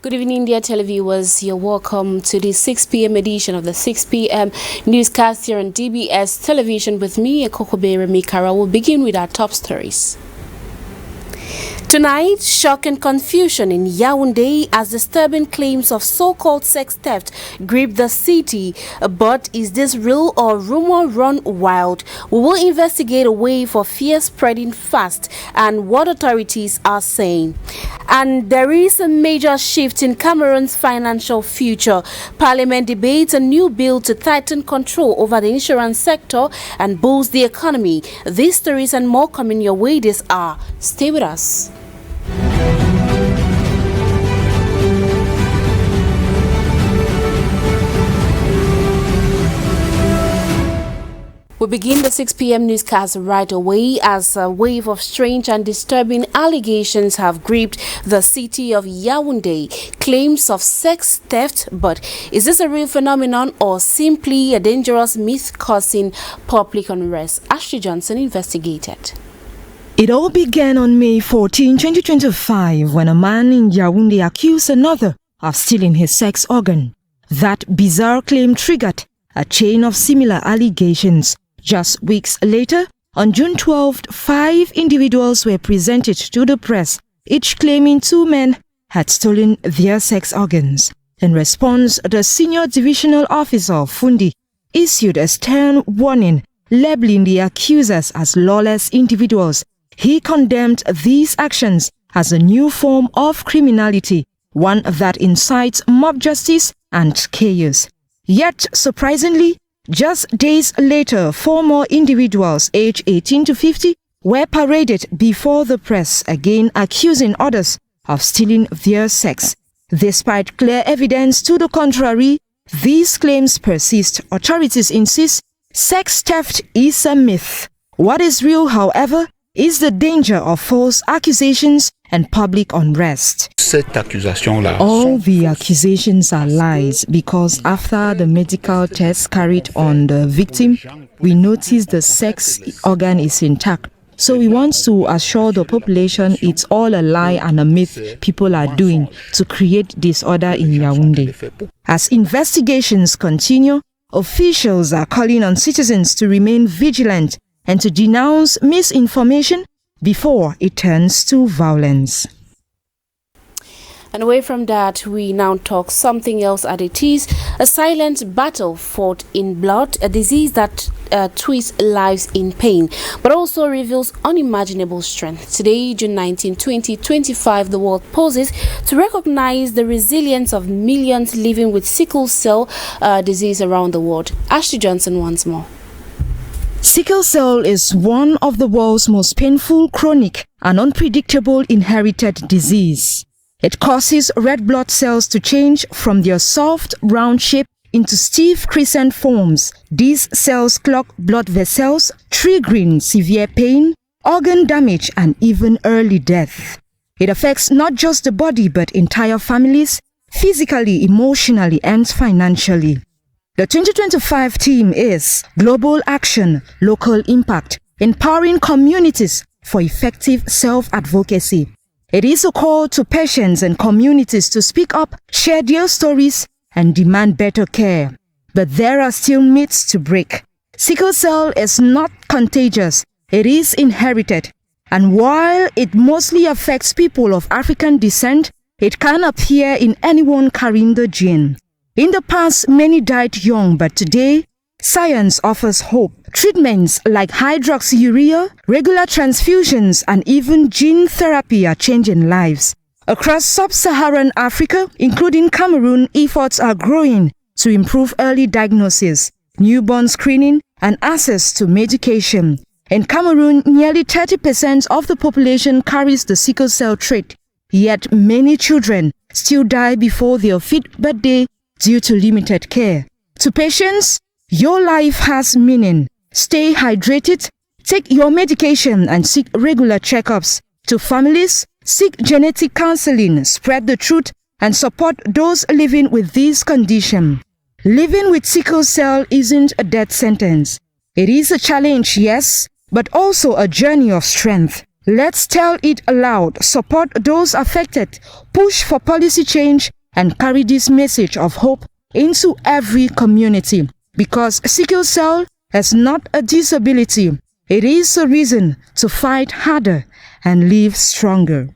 Good evening, dear televiewers. You're welcome to the 6 p.m. edition of the 6 p.m. newscast here on DBS Television with me, Ekokobere Mikara. We'll begin with our top stories. Tonight, shock and confusion in Yaoundé as disturbing claims of so-called sex theft grip the city. But is this real or rumor run wild? We will investigate a wave of fear spreading fast and what authorities are saying. And there is a major shift in Cameroon's financial future. Parliament debates a new bill to tighten control over the insurance sector and boost the economy. These stories and more coming your way this hour. Stay with us. We begin the 6 p.m. newscast right away as a wave of strange and disturbing allegations have gripped the city of Yaoundé. Claims of sex theft, but is this a real phenomenon or simply a dangerous myth causing public unrest? Ashley Johnson investigated. It all began on May 14, 2025, when a man in Yaoundé accused another of stealing his sex organ. That bizarre claim triggered a chain of similar allegations. Just weeks later, on June 12th, 5 individuals were presented to the press, each claiming 2 men had stolen their sex organs. In response, the senior divisional officer of Fundi issued a stern warning, labeling the accusers as lawless individuals. He condemned these actions as a new form of criminality, one that incites mob justice and chaos. Yet, surprisingly, just days later, 4 more individuals aged 18 to 50 were paraded before the press, again accusing others of stealing their sex. Despite clear evidence to the contrary, these claims persist. Authorities insist sex theft is a myth. What is real, however, is the danger of false accusations and public unrest. All the accusations are lies because after the medical tests carried on the victim, we noticed the sex organ is intact. So we want to assure the population it's all a lie and a myth people are doing to create disorder in Yaoundé. As investigations continue, officials are calling on citizens to remain vigilant and to denounce misinformation before it turns to violence. And away from that, we now talk something else as it is. A silent battle fought in blood, a disease that twists lives in pain, but also reveals unimaginable strength. Today, June 19, 2025, the world pauses to recognize the resilience of millions living with sickle cell disease around the world. Ashley Johnson once more. Sickle cell is one of the world's most painful, chronic, and unpredictable inherited disease. It causes red blood cells to change from their soft, round shape into stiff crescent forms. These cells clog blood vessels, triggering severe pain, organ damage, and even early death. It affects not just the body but entire families, physically, emotionally, and financially. The 2025 theme is Global Action, Local Impact, Empowering Communities for Effective Self-Advocacy. It is a call to patients and communities to speak up, share their stories, and demand better care. But there are still myths to break. Sickle cell is not contagious, it is inherited. And while it mostly affects people of African descent, it can appear in anyone carrying the gene. In the past, many died young, but today, science offers hope. Treatments like hydroxyurea, regular transfusions, and even gene therapy are changing lives. Across sub-Saharan Africa, including Cameroon, efforts are growing to improve early diagnosis, newborn screening, and access to medication. In Cameroon, nearly 30% of the population carries the sickle cell trait, yet many children still die before their 5th birthday due to limited care. To patients, your life has meaning. Stay hydrated, take your medication, and seek regular checkups. To families, seek genetic counseling, spread the truth, and support those living with this condition. Living with sickle cell isn't a death sentence. It is a challenge, yes, but also a journey of strength. Let's tell it aloud, support those affected, push for policy change, and carry this message of hope into every community. Because sickle cell is not a disability, it is a reason to fight harder and live stronger.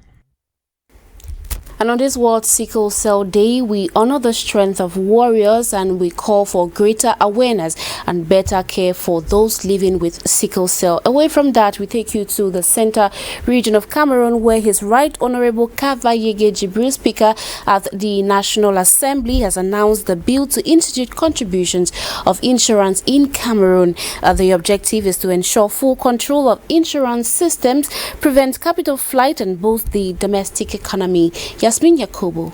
And on this World Sickle Cell Day, we honor the strength of warriors and we call for greater awareness and better care for those living with sickle cell. Away from that, we take you to the center region of Cameroon, where His Right Honorable Kavayege Jibril, Speaker at the National Assembly, has announced the bill to institute contributions of insurance in Cameroon. The objective is to ensure full control of insurance systems, prevent capital flight, and boost the domestic economy. Yasmin Yakubu.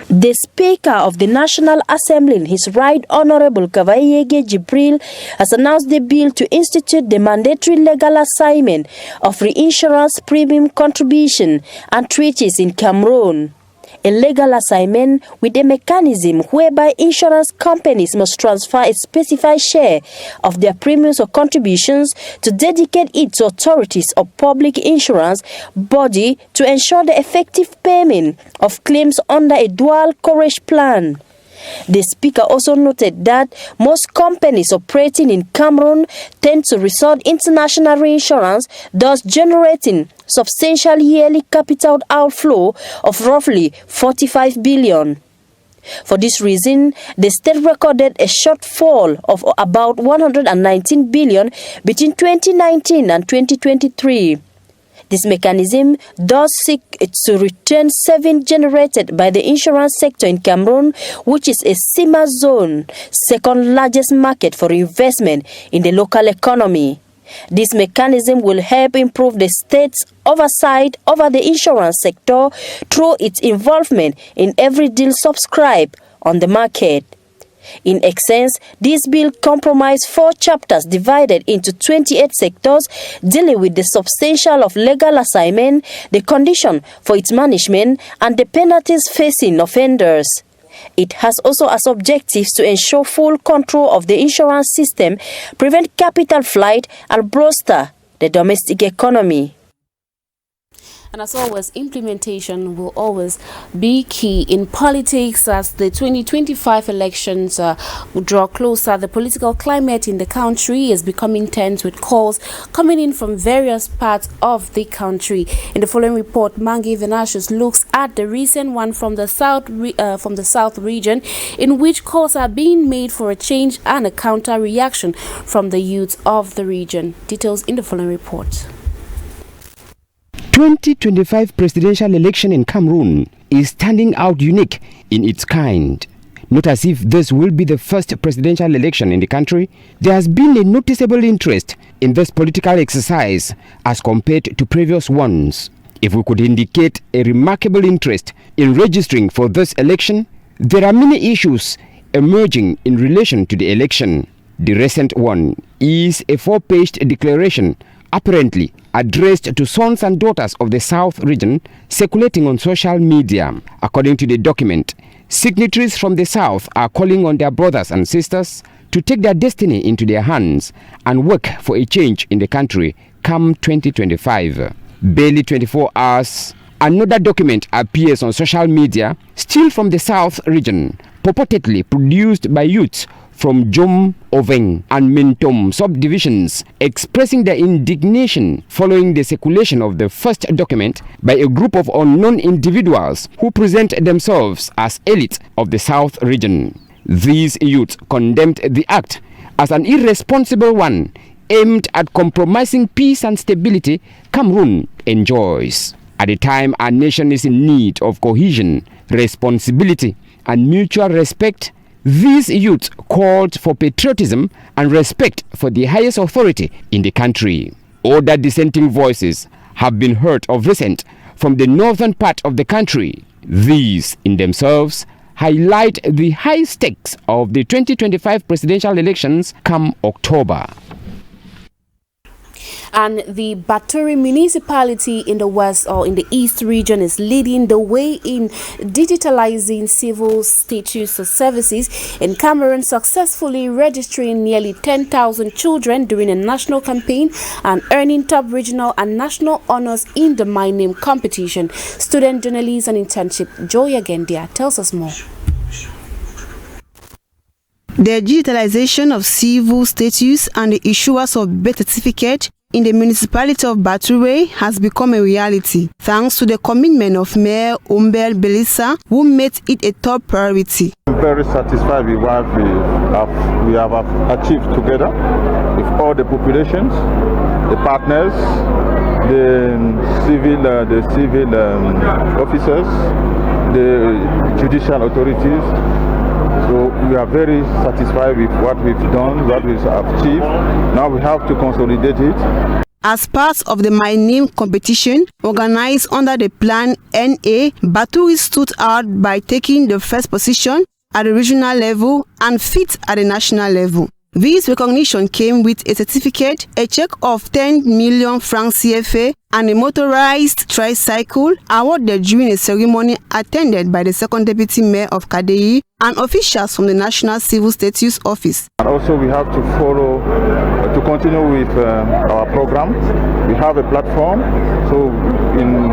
The Speaker of the National Assembly, His Right Honorable Kavayege Jibril, has announced the bill to institute the mandatory legal assignment of reinsurance premium contribution and treaties in Cameroon. A legal assignment with a mechanism whereby insurance companies must transfer a specified share of their premiums or contributions to dedicate it to authorities or public insurance body to ensure the effective payment of claims under a dual coverage plan. The Speaker also noted that most companies operating in Cameroon tend to resort international reinsurance, thus generating substantial yearly capital outflow of roughly 45 billion. For this reason, the state recorded a shortfall of about 119 billion between 2019 and 2023. This mechanism does seek to return savings generated by the insurance sector in Cameroon, which is a CIMA zone, second largest market for investment in the local economy. This mechanism will help improve the state's oversight over the insurance sector through its involvement in every deal subscribed on the market. In essence, this bill comprises 4 chapters divided into 28 sectors dealing with the substantial of legal assignment, the condition for its management, and the penalties facing offenders. It has also as objectives to ensure full control of the insurance system, prevent capital flight, and bolster the domestic economy. And as always, implementation will always be key in politics. As the 2025 elections draw closer, the political climate in the country is becoming tense, with calls coming in from various parts of the country. In the following report, Mangi Venatius looks at the recent one from the South region, in which calls are being made for a change and a counter reaction from the youth of the region. Details in the following report. 2025 presidential election in Cameroon is standing out unique in its kind. Not as if this will be the first presidential election in the country, there has been a noticeable interest in this political exercise as compared to previous ones. If we could indicate a remarkable interest in registering for this election, there are many issues emerging in relation to the election. The recent one is a 4-paged declaration apparently addressed to sons and daughters of the South region, circulating on social media. According to the document, signatories from the South are calling on their brothers and sisters to take their destiny into their hands and work for a change in the country come 2025. Barely 24 hours, another document appears on social media, still from the South region, purportedly produced by youths from Jom, Oveng and Mintom subdivisions, expressing their indignation following the circulation of the first document by a group of unknown individuals who present themselves as elite of the South region. These youths condemned the act as an irresponsible one aimed at compromising peace and stability Cameroon enjoys. At a time our nation is in need of cohesion, responsibility and mutual respect, these youths called for patriotism and respect for the highest authority in the country. Other dissenting voices have been heard of recent from the northern part of the country. These in themselves highlight the high stakes of the 2025 presidential elections come October. And the Baturi municipality in the west or in the east region is leading the way in digitalizing civil status services in Cameroon, successfully registering nearly 10,000 children during a national campaign and earning top regional and national honors in the My Name competition. Student journalist and internship Joya Gendia tells us more. The digitalization of civil status and the issuance of birth certificate in the municipality of Baturi has become a reality, thanks to the commitment of Mayor Umbel Belisa, who made it a top priority. I'm very satisfied with what we have achieved together with all the populations, the partners, the civil officers, the judicial authorities. So we are very satisfied with what we've done, what we've achieved. Now we have to consolidate it. As part of the My Name competition organized under the Plan NA, Baturi stood out by taking the first position at the regional level and fifth at the national level. This recognition came with a certificate, a check of 10 million francs CFA, and a motorized tricycle awarded during a ceremony attended by the second deputy mayor of Kadei and officials from the National Civil Status Office. And also we have to follow, to continue with our program. We have a platform, so in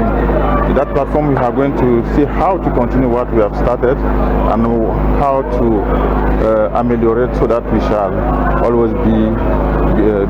that platform we are going to see how to continue what we have started and how to ameliorate so that we shall always be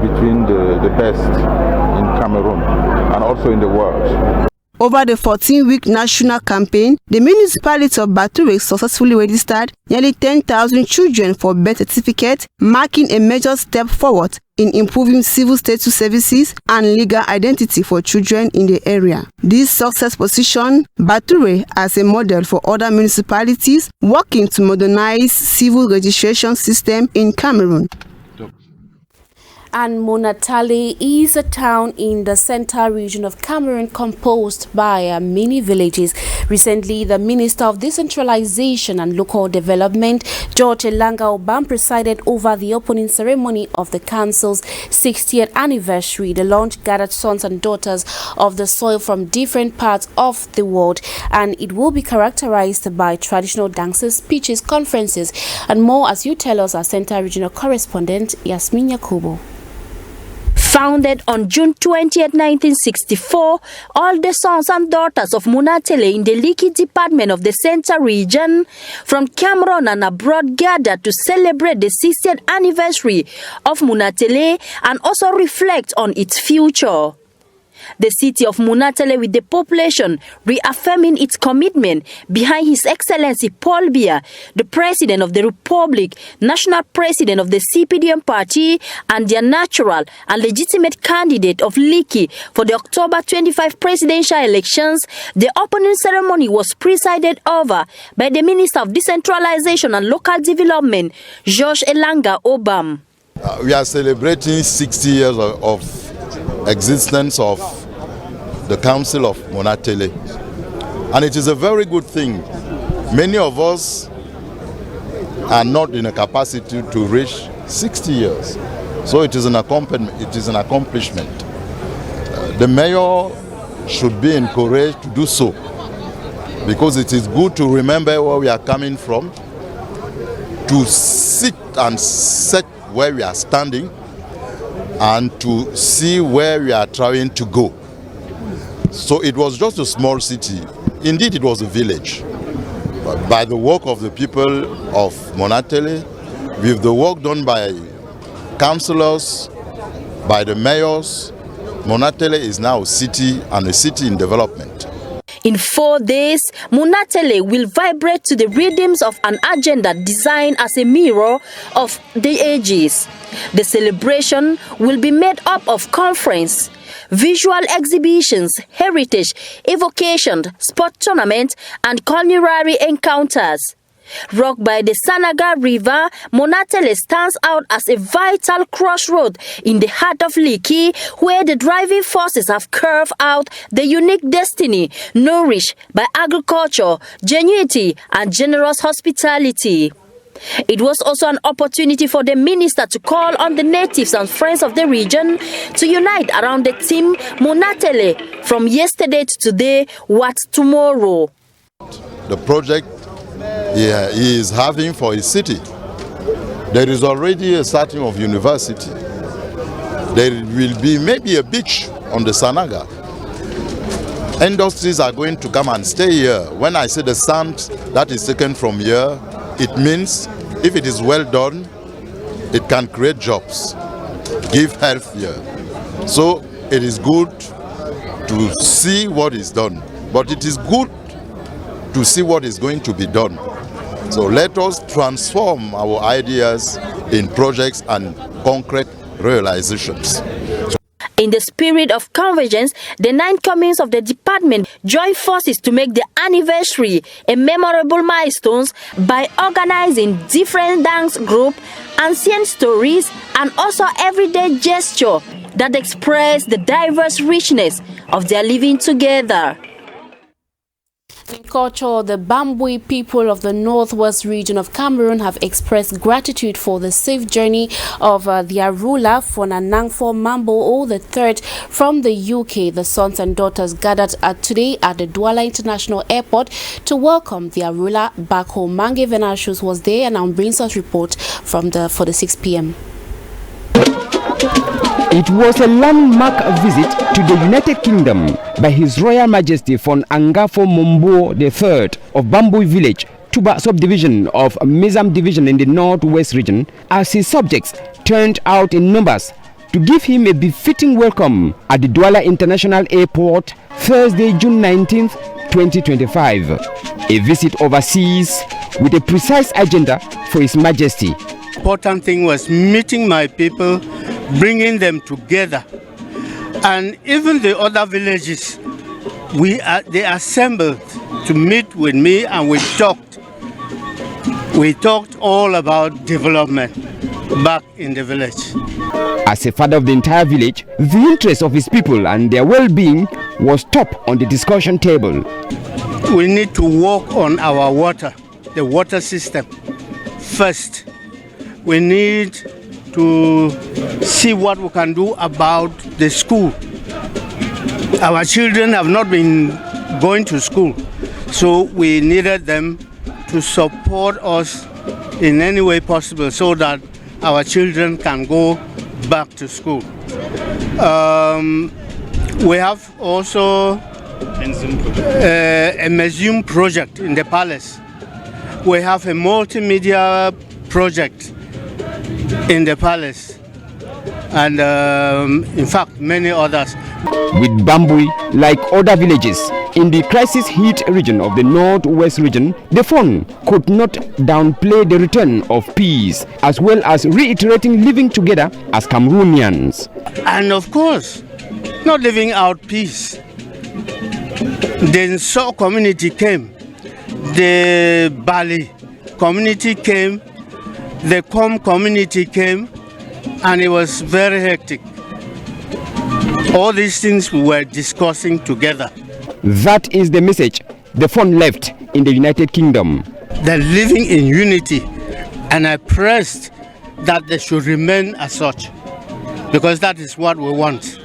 between the best in Cameroon and also in the world. Over the 14-week national campaign, the municipality of Baturi successfully registered nearly 10,000 children for birth certificates, marking a major step forward in improving civil status services and legal identity for children in the area. This success positioned Baturi as a model for other municipalities working to modernize civil registration system in Cameroon. And Monatale is a town in the central region of Cameroon composed by many villages. Recently, the Minister of Decentralization and Local Development, George Elanga Obam, presided over the opening ceremony of the Council's 60th anniversary. The launch gathered sons and daughters of the soil from different parts of the world, and it will be characterized by traditional dances, speeches, conferences, and more, as you tell us, our Central Regional Correspondent, Yasmin Yakubu. Founded on June 20, 1964, all the sons and daughters of Monatale in the Liki department of the Central region from Cameroon and abroad gathered to celebrate the 60th anniversary of Monatale and also reflect on its future. The city of Monatale, with the population reaffirming its commitment behind His Excellency Paul Biya, the President of the Republic, National President of the CPDM Party, and their natural and legitimate candidate of Liki for the October 25 presidential elections. The opening ceremony was presided over by the Minister of Decentralization and Local Development, George Elanga Obam. We are celebrating 60 years of existence of the Council of Monatale, and it is a very good thing. Many of us are not in a capacity to reach 60 years, so it is an accomplishment. The mayor should be encouraged to do so, because it is good to remember where we are coming from, to sit and set where we are standing, and to see where we are trying to go. So it was just a small city. Indeed, it was a village. But by the work of the people of Monatale, with the work done by councillors, by the mayors, Monatale is now a city and a city in development. In 4 days, Monatale will vibrate to the rhythms of an agenda designed as a mirror of the ages. The celebration will be made up of conference, visual exhibitions, heritage, evocation, sport tournament, and culinary encounters. Rocked by the Sanaga River, Monatale stands out as a vital crossroad in the heart of Liki, where the driving forces have carved out the unique destiny nourished by agriculture, genuity, and generous hospitality. It was also an opportunity for the minister to call on the natives and friends of the region to unite around the theme Munatele, from yesterday to today, what's tomorrow. The project he is having for his city. There is already a starting of university. There will be maybe a beach on the Sanaga. Industries are going to come and stay here. When I say the sand that is taken from here, it means if it is well done, it can create jobs, give health here. So it is good to see what is done, but it is good to see what is going to be done. So let us transform our ideas in projects and concrete realizations. In the spirit of convergence, the 9 communes of the department join forces to make the anniversary a memorable milestone by organizing different dance groups, ancient stories, and also everyday gesture that express the diverse richness of their living together. In culture, the Bambui people of the northwest region of Cameroon have expressed gratitude for the safe journey of their ruler, Fonanangfo Mambo III, from the UK. The sons and daughters gathered today at the Douala International Airport to welcome their ruler back home. Mange Venashus was there and now brings us report for the 6 p.m. It was a landmark visit to the United Kingdom by His Royal Majesty Fonanangfo Mambo III of Bambui Village, Tuba subdivision of Mizam division in the northwest region, as his subjects turned out in numbers to give him a befitting welcome at the Douala International Airport Thursday, June 19th, 2025. A visit overseas with a precise agenda for His Majesty. Important thing was meeting my people, bringing them together, and even the other villages, they assembled to meet with me, and we talked all about development back in the village. As a father of the entire village, the interest of his people and their well-being was top on the discussion table. We need to work on our water, the water system first. We need to see what we can do about the school. Our children have not been going to school, so we needed them to support us in any way possible so that our children can go back to school. We have also a museum project in the palace. We have a multimedia project in the palace, and in fact many others. With Bambui, like other villages in the crisis-hit region of the northwest region, the FON could not downplay the return of peace, as well as reiterating living together as Cameroonians. And of course, not living out peace. The Nso community came, the Bali community came, the Com community came, and it was very hectic. All these things we were discussing together. That is the message the FON left in the United Kingdom. They're living in unity, and I pressed that they should remain as such, because that is what we want.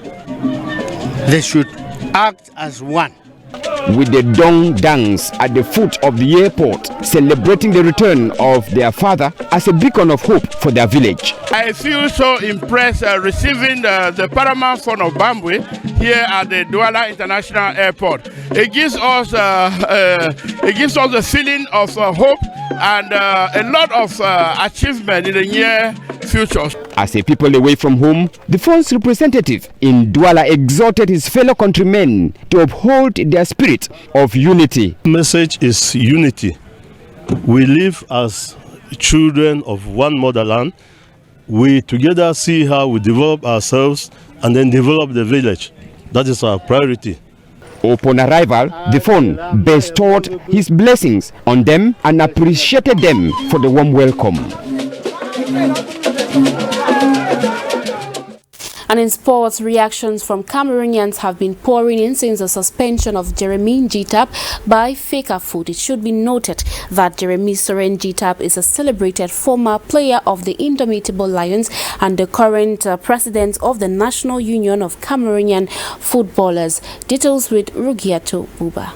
They should act as one. With the Dong dance at the foot of the airport, celebrating the return of their father as a beacon of hope for their village. I feel so impressed receiving the paramount FON of Bambui here at the Douala International Airport. It gives us a feeling of hope and a lot of achievement in the near future. As a people away from home, the FON's representative in Douala exhorted his fellow countrymen to uphold their spirit of unity. The message is unity. We live as children of one motherland. We together see how we develop ourselves and then develop the village. That is our priority. Upon arrival, the FON bestowed his blessings on them and appreciated them for the warm welcome. And in sports, reactions from Cameroonians have been pouring in since the suspension of Jeremy Njitap by Fecafoot. It should be noted that Jeremy Soren Njitap is a celebrated former player of the Indomitable Lions and the current president of the National Union of Cameroonian Footballers. Details with Rugiato Buba.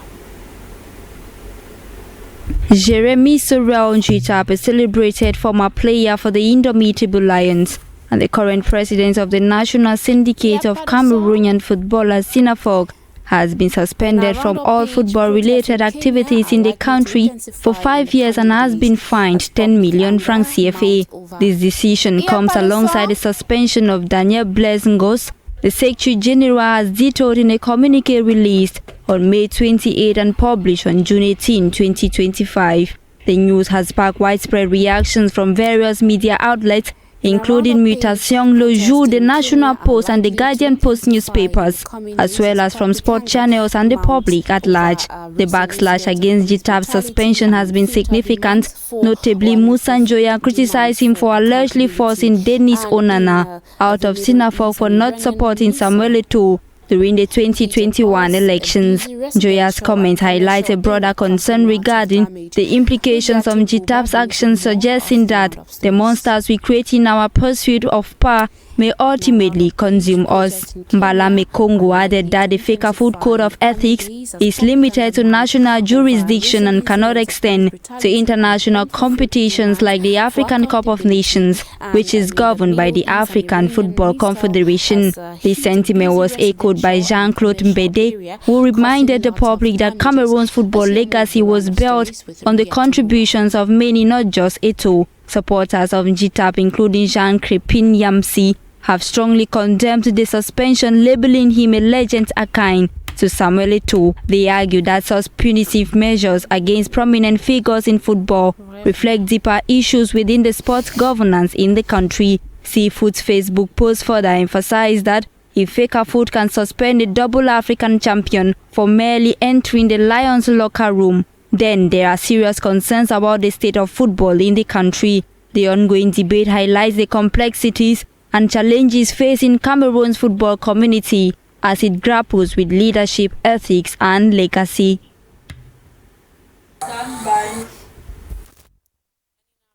Jeremy Soren Njitap, a celebrated former player for the Indomitable Lions and the current president of the National Syndicate of Cameroonian Footballers, SINAFOC, has been suspended from all football-related activities in the country for 5 years and has been fined 10 million francs CFA. This decision comes alongside the suspension of Daniel Blaise Ngos. The Secretary General has detailed in a communique released on May 28 and published on June 18, 2025. The news has sparked widespread reactions from various media outlets, including Mutation, Le Jour, the National Post and the Guardian Post newspapers, as well as from sport channels and the public at large. The backlash against Njitap's suspension has been significant. Notably, Moussa Njoya criticized him for allegedly forcing Denis Onana out of SINAFOC for not supporting Samuel Eto'o during the 2021 elections. Njoya's comment highlights a broader concern regarding the implications of Njitap's actions, suggesting that the monsters we create in our pursuit of power may ultimately consume us. Mbalame Kongo added that the Fecafoot Code of Ethics is limited to national jurisdiction and cannot extend to international competitions like the African Cup of Nations, which is governed by the African Football Confederation. This sentiment was echoed by Jean-Claude Mbede, who reminded the public that Cameroon's football legacy was built on the contributions of many, not just Eto'o. Supporters of Njitap, including Jean Crépin Yamsi, have strongly condemned the suspension, labeling him a legend akin to Samuel Eto'o. They argue that such punitive measures against prominent figures in football reflect deeper issues within the sports governance in the country. Seafood's Facebook post further emphasized that if Fecafoot can suspend a double African champion for merely entering the Lions locker room, then there are serious concerns about the state of football in the country. The ongoing debate highlights the complexities and challenges facing Cameroon's football community as it grapples with leadership, ethics and legacy.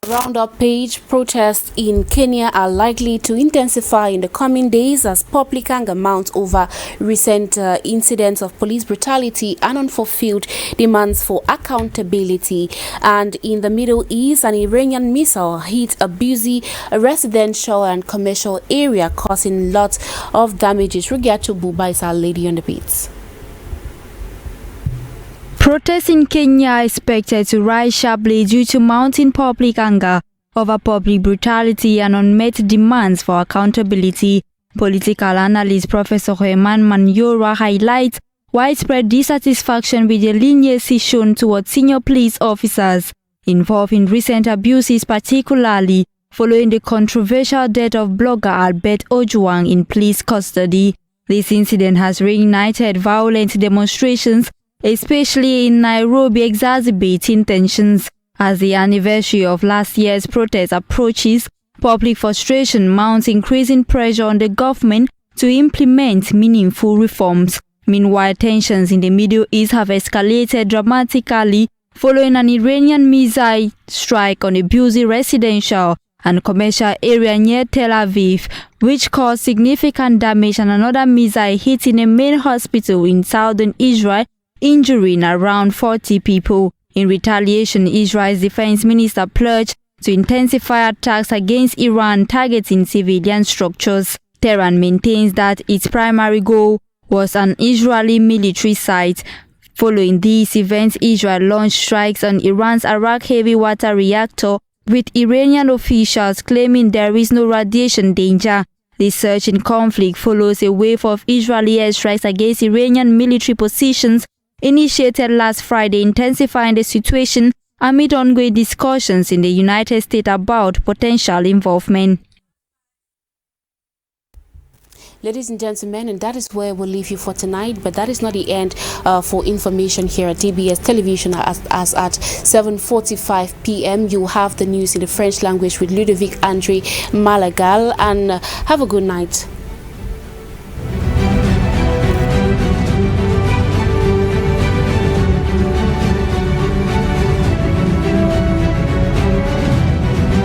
Roundup page: protests in Kenya are likely to intensify in the coming days as public anger mounts over recent incidents of police brutality and unfulfilled demands for accountability. And in the Middle East, an Iranian missile hit a busy residential and commercial area, causing lots of damages. Rugiato Buba is our lady on the beats. Protests in Kenya are expected to rise sharply due to mounting public anger over public brutality and unmet demands for accountability. Political analyst Professor Herman Manyora highlights widespread dissatisfaction with the leniency shown towards senior police officers involved in recent abuses, particularly following the controversial death of blogger Albert Ojwang in police custody. This incident has reignited violent demonstrations, especially in Nairobi, exacerbating tensions. As the anniversary of last year's protest approaches, public frustration mounts, increasing pressure on the government to implement meaningful reforms. Meanwhile, tensions in the Middle East have escalated dramatically following an Iranian missile strike on a busy residential and commercial area near Tel Aviv, which caused significant damage, and another missile hitting a main hospital in southern Israel, injuring around 40 people. In retaliation, Israel's defense minister pledged to intensify attacks against Iran targeting civilian structures. Tehran maintains that its primary goal was an Israeli military site. Following these events, Israel launched strikes on Iran's Arak heavy water reactor, with Iranian officials claiming there is no radiation danger. This surge in conflict follows a wave of Israeli airstrikes against Iranian military positions initiated last Friday, intensifying the situation amid ongoing discussions in the United States about potential involvement. Ladies and gentlemen, and that is where we'll leave you for tonight, but that is not the end for information here at TBS Television. As at 7:45 p.m. you have the news in the French language with Ludovic Andre Malagal, and have a good night.